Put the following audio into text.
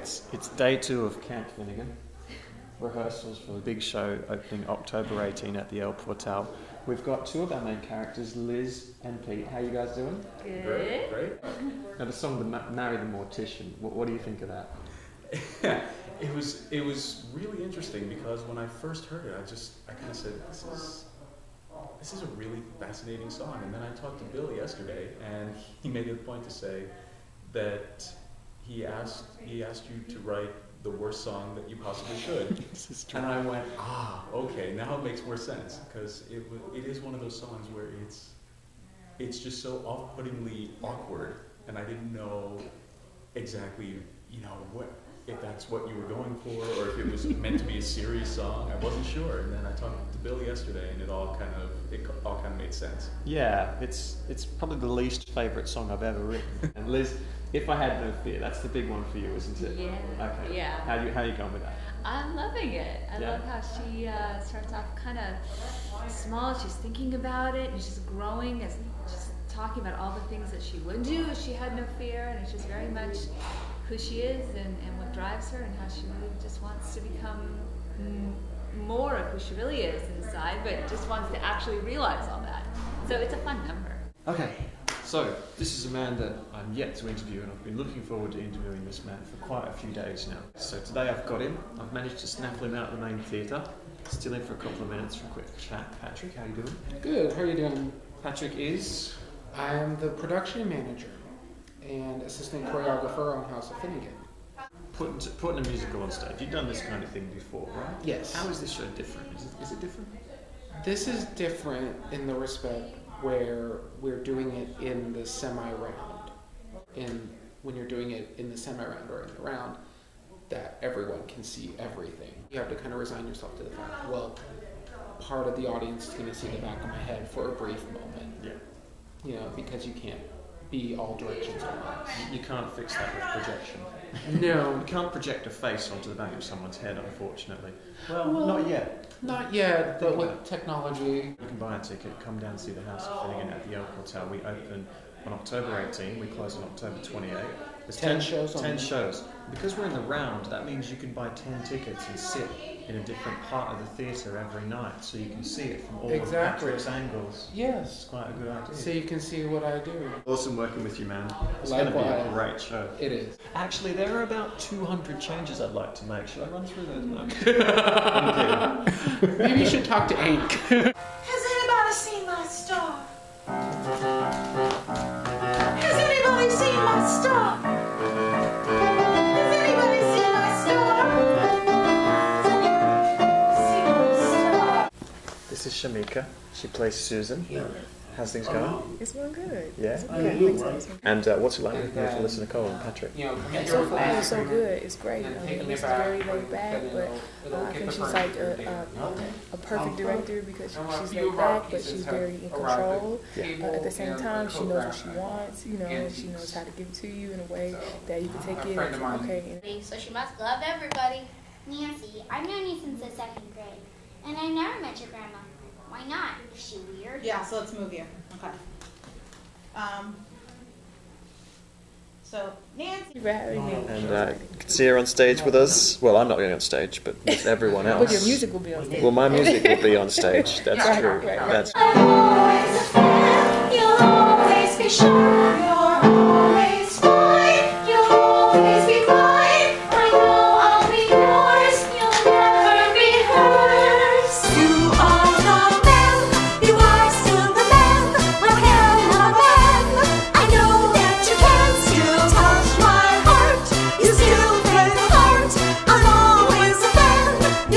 it's day 2 of Camp Finnegan. Rehearsals for the big show opening October 18 at the El Portal. We've got 2 of our main characters, Liz and Pete. How are you guys doing? Good. Great. Now the song Marry the Mortician, what do you think of that? It was really interesting because when I first heard it, I kind of said, this is a really fascinating song. And then I talked to Bill yesterday, and he made it a point to say that he asked you to write the worst song that you possibly could. This is true. And I went, okay, now it makes more sense, because it is one of those songs where it's just so off-puttingly awkward, and I didn't know exactly, if that's what you were going for, or if it was meant to be a serious song. I wasn't sure, and then I talked to Bill yesterday, and it all kind of made sense. Yeah, it's probably the least favourite song I've ever written. And Liz, If I Had No Fear, that's the big one for you, isn't it? Yeah. Okay. Yeah. How are you going with that? I'm loving it. I love how she starts off kind of small. She's thinking about it, and she's growing, as she's talking about all the things that she would do if she had no fear, and it's just very much who she is and what drives her, and how she really just wants to become more of who she really is inside, but just wants to actually realize all that. So it's a fun number. Okay, so this is a man that I'm yet to interview, and I've been looking forward to interviewing this man for quite a few days now. So today I've got him. I've managed to snaffle him out of the main theatre. Still in for a couple of minutes for a quick chat. Patrick, how you doing? Good, how are you doing? Patrick is? I'm the production manager and assistant choreographer on House of Finnegan. Putting a musical on stage. You've done this kind of thing before, right? Yes. How is this show different? Is it different? This is different in the respect where we're doing it in the semi-round. When you're doing it in the semi-round or in the round, that everyone can see everything. You have to kind of resign yourself to the fact, well, part of the audience is going to see the back of my head for a brief moment. Yeah. Because you can't be all directions at once. You can't fix that with projection. No. You can't project a face onto the back of someone's head, unfortunately. Well, not yet. Not yet, but with technology. You can buy a ticket, come down and see the House of Finnegan at the El Portal. We open on October 18, we close on October 28. There's 10 shows. 10 shows. Because we're in the round, that means you can buy 10 tickets and sit in a different part of the theatre every night, so you can see it from all of Patrick's angles. Yes. It's quite a good idea. So you can see what I do. Awesome working with you, man. It's going to be a great show. It is. Actually, there are about 200 changes I'd like to make. Should I run through those now? Maybe you should talk to Ink. Has anybody seen my star? Has anybody seen my star? Has anybody seen my star? This is Shamika. She plays Susan. How's things going? It's going good. Yeah? It's okay. And what's it like working with Alyssa, Nicole and Patrick? So far, it's so good. It's great. It's very laid back, but I think she's like a perfect director because she's laid back, but she's very in control. At the same time, she knows what she wants, and she knows how to give it to you in a way that you can take it. Okay. So she must love everybody. Nancy, I've known you since the 2nd grade, and I never met your grandma. Why not? Is she weird? Yeah, so let's move you. Okay. So, Nancy. And you can see her on stage with us. Well, I'm not going on stage, but with everyone else. But your music will be on stage. Well, my music will be on stage. That's true. Right. That's I'm always a fan. You'll always be sure you're always